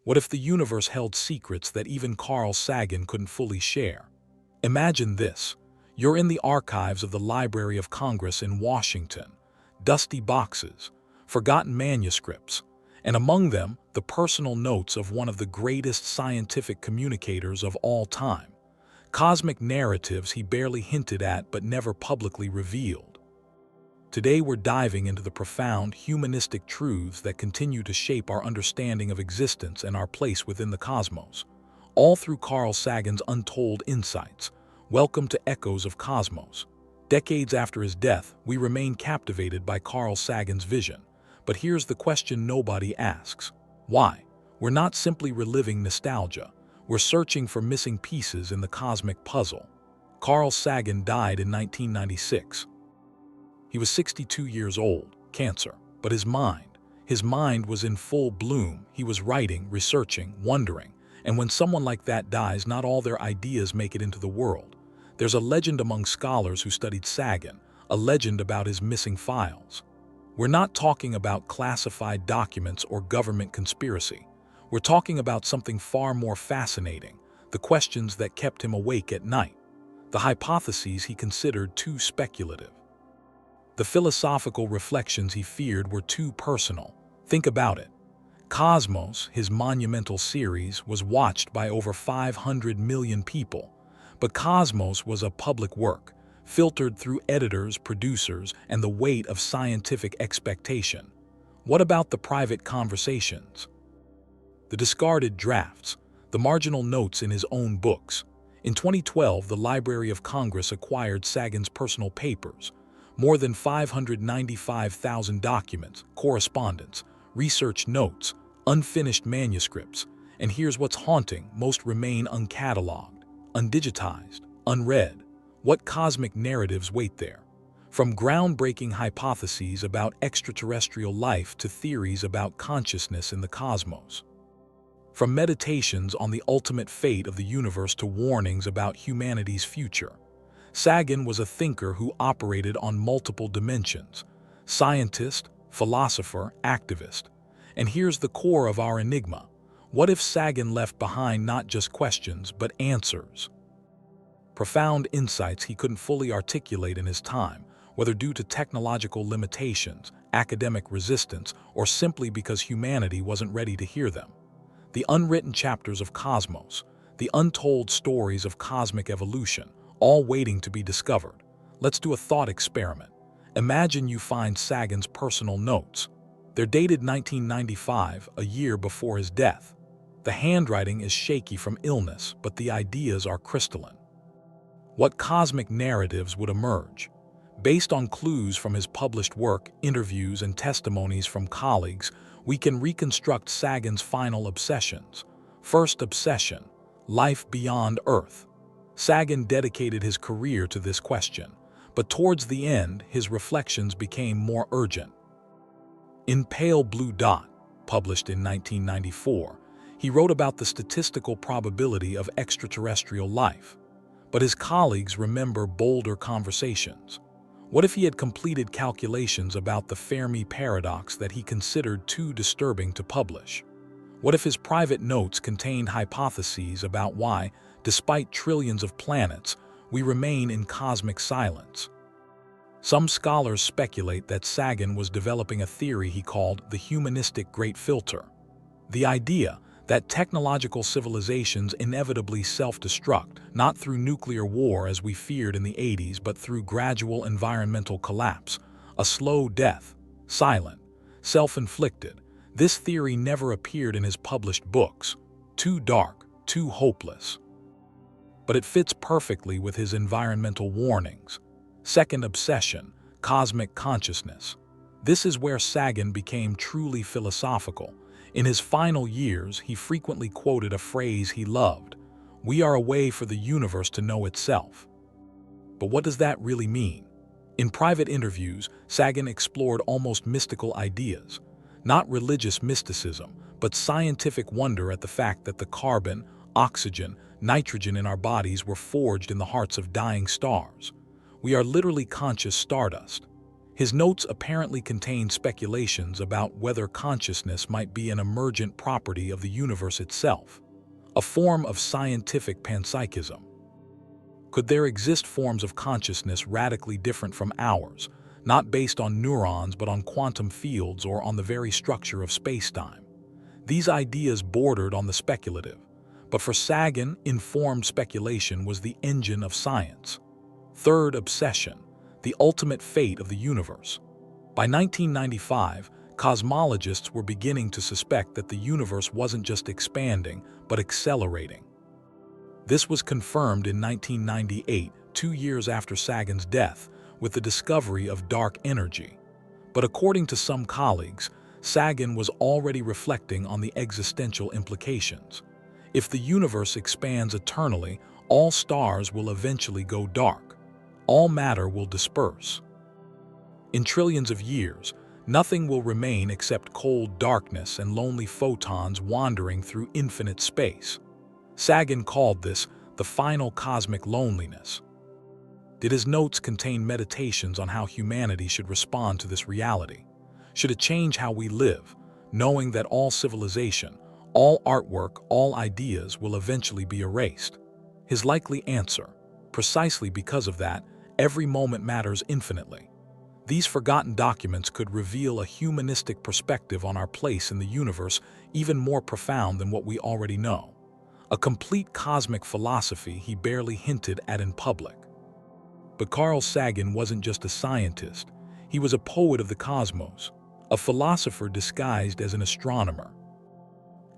What if the universe held secrets that even Carl Sagan couldn't fully share? Imagine this. You're in the archives of the Library of Congress in Washington. Dusty boxes, forgotten manuscripts, and among them, the personal notes of one of the greatest scientific communicators of all time. Cosmic narratives he barely hinted at but never publicly revealed. Today we're diving into the profound humanistic truths that continue to shape our understanding of existence and our place within the cosmos, all through Carl Sagan's untold insights. Welcome to Echoes of Cosmos. Decades after his death, we remain captivated by Carl Sagan's vision. But here's the question nobody asks. Why? We're not simply reliving nostalgia. We're searching for missing pieces in the cosmic puzzle. Carl Sagan died in 1996. He was 62 years old, cancer, but his mind was in full bloom. He was writing, researching, wondering. And when someone like that dies, not all their ideas make it into the world. There's a legend among scholars who studied Sagan, a legend about his missing files. We're not talking about classified documents or government conspiracy. We're talking about something far more fascinating, the questions that kept him awake at night, the hypotheses he considered too speculative. The philosophical reflections he feared were too personal. Think about it. Cosmos, his monumental series, was watched by over 500 million people. But Cosmos was a public work, filtered through editors, producers, and the weight of scientific expectation. What about the private conversations? The discarded drafts, the marginal notes in his own books. In 2012, the Library of Congress acquired Sagan's personal papers, more than 595,000 documents, correspondence, research notes, unfinished manuscripts, and here's what's haunting: most remain uncatalogued, undigitized, unread. What cosmic narratives wait there? From groundbreaking hypotheses about extraterrestrial life to theories about consciousness in the cosmos. From meditations on the ultimate fate of the universe to warnings about humanity's future. Sagan was a thinker who operated on multiple dimensions: scientist, philosopher, activist. And here's the core of our enigma. What if Sagan left behind not just questions, but answers? Profound insights he couldn't fully articulate in his time, whether due to technological limitations, academic resistance, or simply because humanity wasn't ready to hear them. The unwritten chapters of Cosmos, the untold stories of cosmic evolution, all waiting to be discovered. Let's do a thought experiment. Imagine you find Sagan's personal notes. They're dated 1995, a year before his death. The handwriting is shaky from illness, but the ideas are crystalline. What cosmic narratives would emerge? Based on clues from his published work, interviews, and testimonies from colleagues, we can reconstruct Sagan's final obsessions. First obsession: life beyond Earth. Sagan dedicated his career to this question, but towards the end, his reflections became more urgent. In Pale Blue Dot, published in 1994, he wrote about the statistical probability of extraterrestrial life. But his colleagues remember bolder conversations. What if he had completed calculations about the Fermi Paradox that he considered too disturbing to publish? What if his private notes contained hypotheses about why, despite trillions of planets, we remain in cosmic silence? Some scholars speculate that Sagan was developing a theory he called the humanistic great filter. The idea that technological civilizations inevitably self-destruct, not through nuclear war as we feared in the 80s, but through gradual environmental collapse, a slow death, silent, self-inflicted. This theory never appeared in his published books. Too dark, too hopeless. But it fits perfectly with his environmental warnings. Second obsession: cosmic consciousness. This is where Sagan became truly philosophical. In his final years, he frequently quoted a phrase he loved: "We are a way for the universe to know itself." But what does that really mean? In private interviews, Sagan explored almost mystical ideas. Not religious mysticism, but scientific wonder at the fact that the carbon, oxygen, nitrogen in our bodies were forged in the hearts of dying stars. We are literally conscious stardust. His notes apparently contained speculations about whether consciousness might be an emergent property of the universe itself, a form of scientific panpsychism. Could there exist forms of consciousness radically different from ours, not based on neurons but on quantum fields or on the very structure of spacetime? These ideas bordered on the speculative, but for Sagan, informed speculation was the engine of science. Third obsession, the ultimate fate of the universe. By 1995, cosmologists were beginning to suspect that the universe wasn't just expanding, but accelerating. This was confirmed in 1998, 2 years after Sagan's death, with the discovery of dark energy. But according to some colleagues, Sagan was already reflecting on the existential implications. If the universe expands eternally, all stars will eventually go dark. All matter will disperse. In trillions of years, nothing will remain except cold darkness and lonely photons wandering through infinite space. Sagan called this the final cosmic loneliness. Did his notes contain meditations on how humanity should respond to this reality? Should it change how we live, knowing that all civilization, all artwork, all ideas will eventually be erased? His likely answer, precisely because of that, every moment matters infinitely. These forgotten documents could reveal a humanistic perspective on our place in the universe even more profound than what we already know. A complete cosmic philosophy he barely hinted at in public. But Carl Sagan wasn't just a scientist, he was a poet of the cosmos, a philosopher disguised as an astronomer.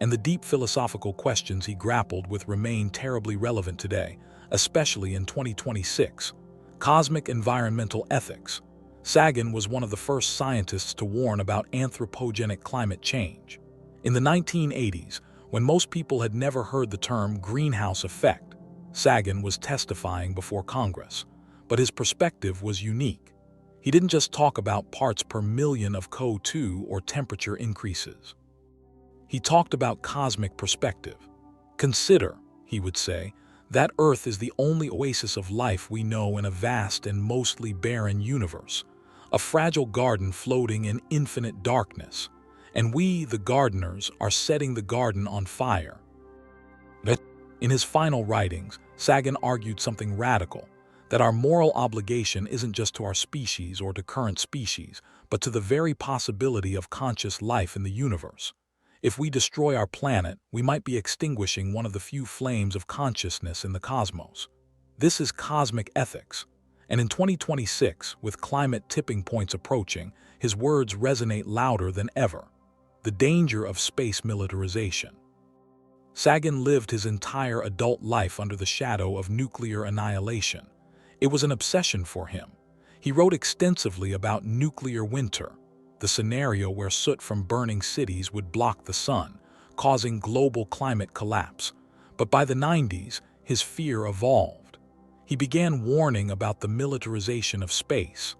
And the deep philosophical questions he grappled with remain terribly relevant today, especially in 2026. Cosmic environmental ethics. Sagan was one of the first scientists to warn about anthropogenic climate change. In the 1980s, when most people had never heard the term greenhouse effect, Sagan was testifying before Congress. But his perspective was unique. He didn't just talk about parts per million of CO2 or temperature increases. He talked about cosmic perspective. Consider, he would say, that Earth is the only oasis of life we know in a vast and mostly barren universe, a fragile garden floating in infinite darkness, and we, the gardeners, are setting the garden on fire. In his final writings, Sagan argued something radical, that our moral obligation isn't just to our species or to current species, but to the very possibility of conscious life in the universe. If we destroy our planet, we might be extinguishing one of the few flames of consciousness in the cosmos. This is cosmic ethics. And in 2026, with climate tipping points approaching, his words resonate louder than ever. The danger of space militarization. Sagan lived his entire adult life under the shadow of nuclear annihilation. It was an obsession for him. He wrote extensively about nuclear winter, the scenario where soot from burning cities would block the sun, causing global climate collapse. But by the 90s, his fear evolved. He began warning about the militarization of space.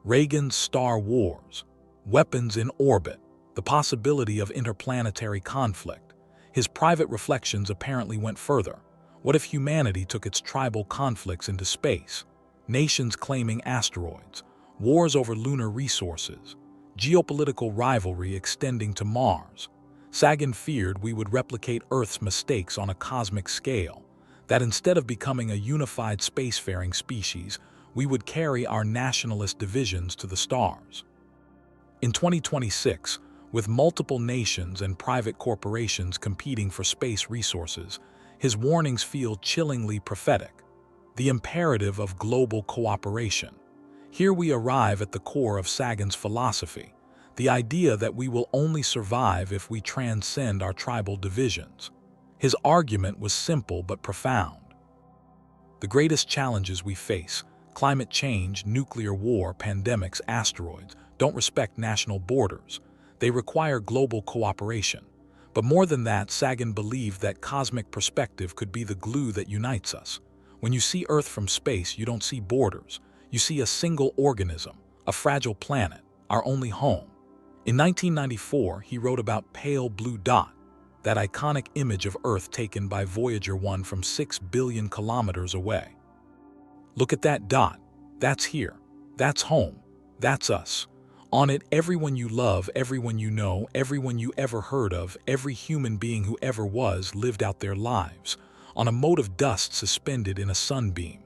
Reagan's Star Wars, weapons in orbit, the possibility of interplanetary conflict. His private reflections apparently went further. What if humanity took its tribal conflicts into space? Nations claiming asteroids, wars over lunar resources, geopolitical rivalry extending to Mars. Sagan feared we would replicate Earth's mistakes on a cosmic scale, that instead of becoming a unified spacefaring species, we would carry our nationalist divisions to the stars. In 2026, with multiple nations and private corporations competing for space resources, his warnings feel chillingly prophetic. The imperative of global cooperation. Here we arrive at the core of Sagan's philosophy, the idea that we will only survive if we transcend our tribal divisions. His argument was simple but profound. The greatest challenges we face, climate change, nuclear war, pandemics, asteroids, don't respect national borders. They require global cooperation. But more than that, Sagan believed that cosmic perspective could be the glue that unites us. When you see Earth from space, you don't see borders. You see a single organism, a fragile planet, our only home. In 1994, he wrote about Pale Blue Dot, that iconic image of Earth taken by Voyager 1 from 6 billion kilometers away. Look at that dot. That's here. That's home. That's us. On it, everyone you love, everyone you know, everyone you ever heard of, every human being who ever was lived out their lives, on a mote of dust suspended in a sunbeam.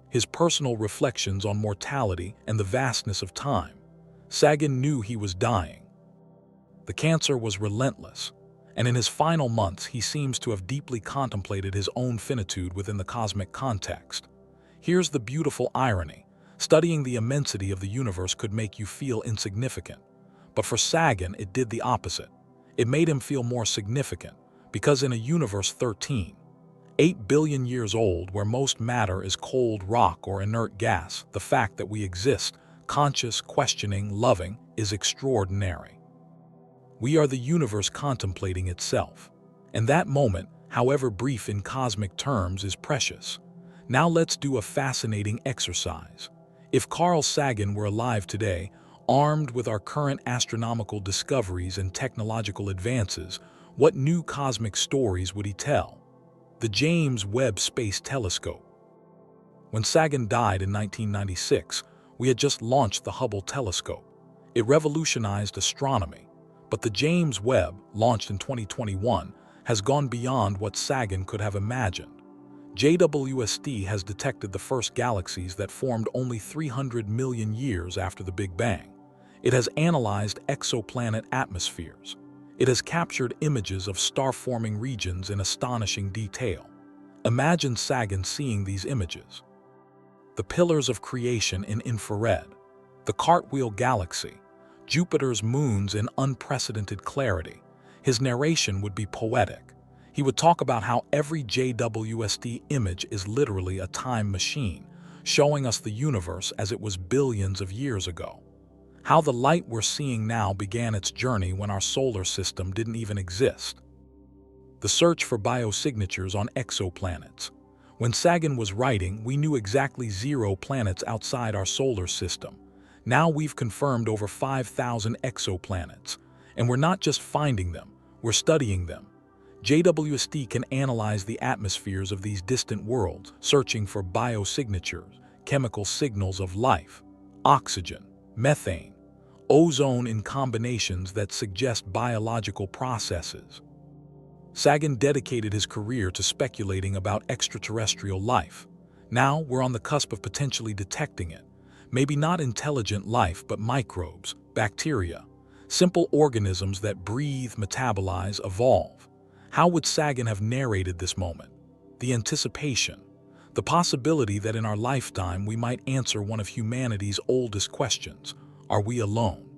His personal reflections on mortality and the vastness of time. Sagan knew he was dying. The cancer was relentless, and in his final months he seems to have deeply contemplated his own finitude within the cosmic context. Here's the beautiful irony. Studying the immensity of the universe could make you feel insignificant. But for Sagan, it did the opposite. It made him feel more significant, because in a universe 8 billion years old, where most matter is cold rock or inert gas, the fact that we exist, conscious, questioning, loving, is extraordinary. We are the universe contemplating itself. And that moment, however brief in cosmic terms, is precious. Now let's do a fascinating exercise. If Carl Sagan were alive today, armed with our current astronomical discoveries and technological advances, what new cosmic stories would he tell? The James Webb Space Telescope. When Sagan died in 1996, we had just launched the Hubble telescope. It revolutionized astronomy. But the James Webb, launched in 2021, has gone beyond what Sagan could have imagined. JWST has detected the first galaxies that formed only 300 million years after the Big Bang. It has analyzed exoplanet atmospheres. It has captured images of star-forming regions in astonishing detail. Imagine Sagan seeing these images. The pillars of creation in infrared, the Cartwheel Galaxy, Jupiter's moons in unprecedented clarity. His narration would be poetic. He would talk about how every JWST image is literally a time machine, showing us the universe as it was billions of years ago. How the light we're seeing now began its journey when our solar system didn't even exist. The search for biosignatures on exoplanets. When Sagan was writing, we knew exactly 0 planets outside our solar system. Now we've confirmed over 5,000 exoplanets. And we're not just finding them, we're studying them. JWST can analyze the atmospheres of these distant worlds, searching for biosignatures, chemical signals of life, oxygen, methane, ozone in combinations that suggest biological processes. Sagan dedicated his career to speculating about extraterrestrial life. Now we're on the cusp of potentially detecting it. Maybe not intelligent life, but microbes, bacteria, simple organisms that breathe, metabolize, evolve. How would Sagan have narrated this moment? The anticipation, the possibility that in our lifetime we might answer one of humanity's oldest questions: are we alone?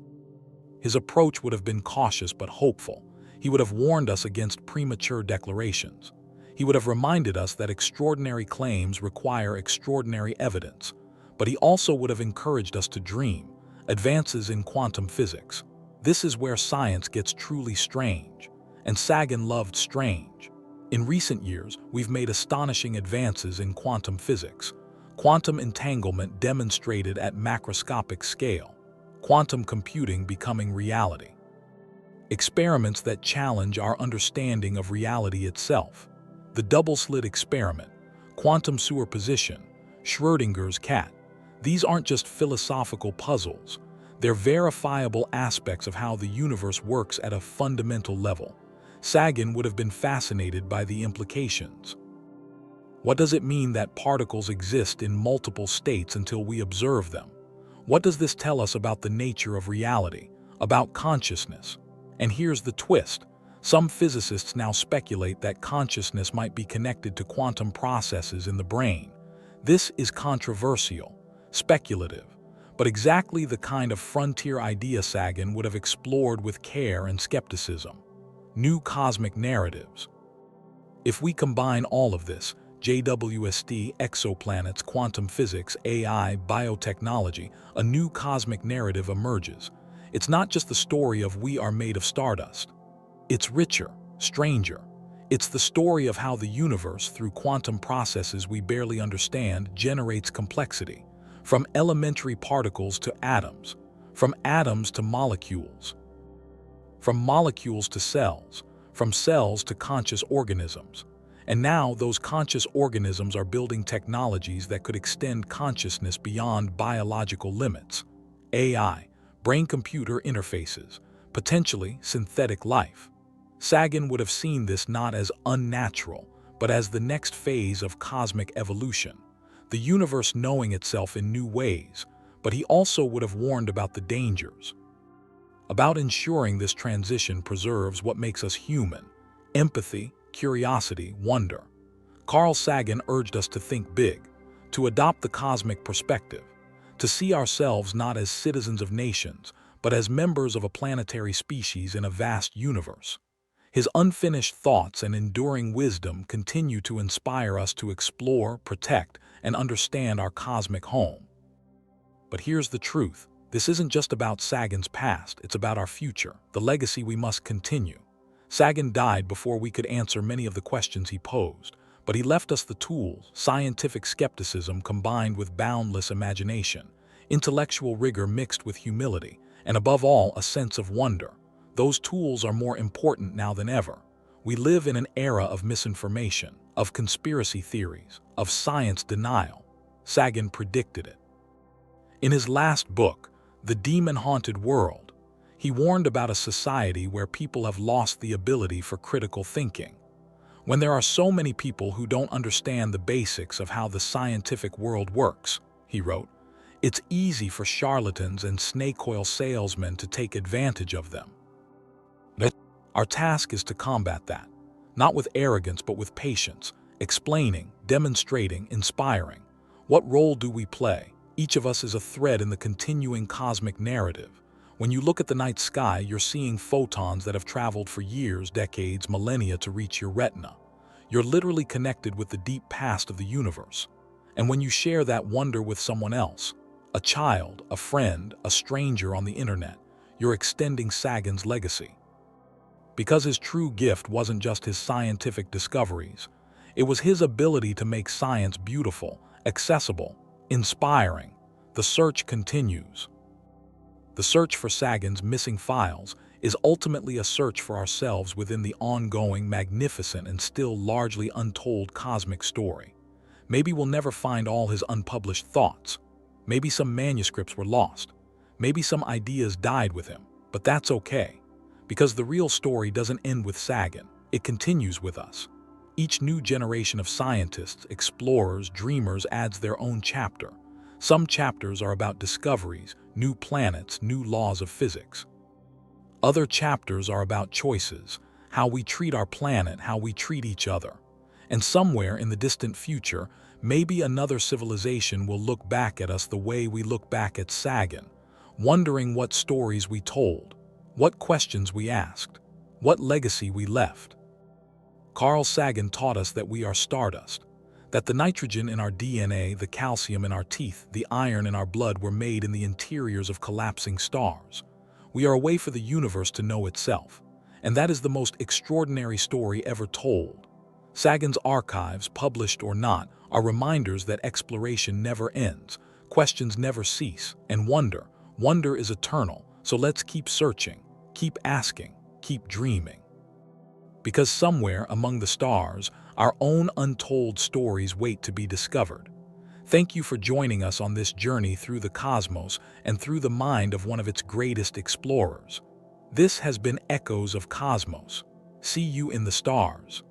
His approach would have been cautious but hopeful. He would have warned us against premature declarations. He would have reminded us that extraordinary claims require extraordinary evidence. But he also would have encouraged us to dream. Advances in quantum physics. This is where science gets truly strange. And Sagan loved strange. In recent years, we've made astonishing advances in quantum physics. Quantum entanglement demonstrated at macroscopic scale. Quantum computing becoming reality. Experiments that challenge our understanding of reality itself. The double-slit experiment, quantum superposition, Schrödinger's cat. These aren't just philosophical puzzles. They're verifiable aspects of how the universe works at a fundamental level. Sagan would have been fascinated by the implications. What does it mean that particles exist in multiple states until we observe them? What does this tell us about the nature of reality, about consciousness? And here's the twist. Some physicists now speculate that consciousness might be connected to quantum processes in the brain. This is controversial, speculative, but exactly the kind of frontier idea Sagan would have explored with care and skepticism. New cosmic narratives. If we combine all of this, JWST, exoplanets, quantum physics, AI, biotechnology, a new cosmic narrative emerges. It's not just the story of we are made of stardust. It's richer, stranger. It's the story of how the universe, through quantum processes we barely understand, generates complexity. From elementary particles to atoms, from atoms to molecules, from molecules to cells, from cells to conscious organisms. And now those conscious organisms are building technologies that could extend consciousness beyond biological limits. AI, brain-computer interfaces, potentially synthetic life. Sagan would have seen this not as unnatural, but as the next phase of cosmic evolution, the universe knowing itself in new ways, but he also would have warned about the dangers, about ensuring this transition preserves what makes us human: empathy, curiosity, wonder. Carl Sagan urged us to think big, to adopt the cosmic perspective, to see ourselves not as citizens of nations, but as members of a planetary species in a vast universe. His unfinished thoughts and enduring wisdom continue to inspire us to explore, protect, and understand our cosmic home. But here's the truth. This isn't just about Sagan's past, it's about our future, the legacy we must continue. Sagan died before we could answer many of the questions he posed, but he left us the tools: scientific skepticism combined with boundless imagination, intellectual rigor mixed with humility, and above all, a sense of wonder. Those tools are more important now than ever. We live in an era of misinformation, of conspiracy theories, of science denial. Sagan predicted it. In his last book, The Demon-Haunted World, he warned about a society where people have lost the ability for critical thinking. When there are so many people who don't understand the basics of how the scientific world works, he wrote, it's easy for charlatans and snake oil salesmen to take advantage of them. Our task is to combat that, not with arrogance but with patience, explaining, demonstrating, inspiring. What role do we play? Each of us is a thread in the continuing cosmic narrative. When you look at the night sky, you're seeing photons that have traveled for years, decades, millennia to reach your retina. You're literally connected with the deep past of the universe. And when you share that wonder with someone else, a child, a friend, a stranger on the internet, you're extending Sagan's legacy. Because his true gift wasn't just his scientific discoveries, it was his ability to make science beautiful, accessible, inspiring. The search continues. The search for Sagan's missing files is ultimately a search for ourselves within the ongoing, magnificent, and still largely untold cosmic story. Maybe we'll never find all his unpublished thoughts. Maybe some manuscripts were lost. Maybe some ideas died with him, but that's okay. Because the real story doesn't end with Sagan, it continues with us. Each new generation of scientists, explorers, dreamers adds their own chapter. Some chapters are about discoveries, new planets, new laws of physics. Other chapters are about choices, how we treat our planet, how we treat each other. And somewhere in the distant future, maybe another civilization will look back at us the way we look back at Sagan, wondering what stories we told, what questions we asked, what legacy we left. Carl Sagan taught us that we are stardust, that the nitrogen in our DNA, the calcium in our teeth, the iron in our blood were made in the interiors of collapsing stars. We are a way for the universe to know itself, and that is the most extraordinary story ever told. Sagan's archives, published or not, are reminders that exploration never ends, questions never cease, and wonder is eternal. So let's keep searching, keep asking, keep dreaming. Because somewhere among the stars, our own untold stories wait to be discovered. Thank you for joining us on this journey through the cosmos and through the mind of one of its greatest explorers. This has been Echoes of Cosmos. See you in the stars.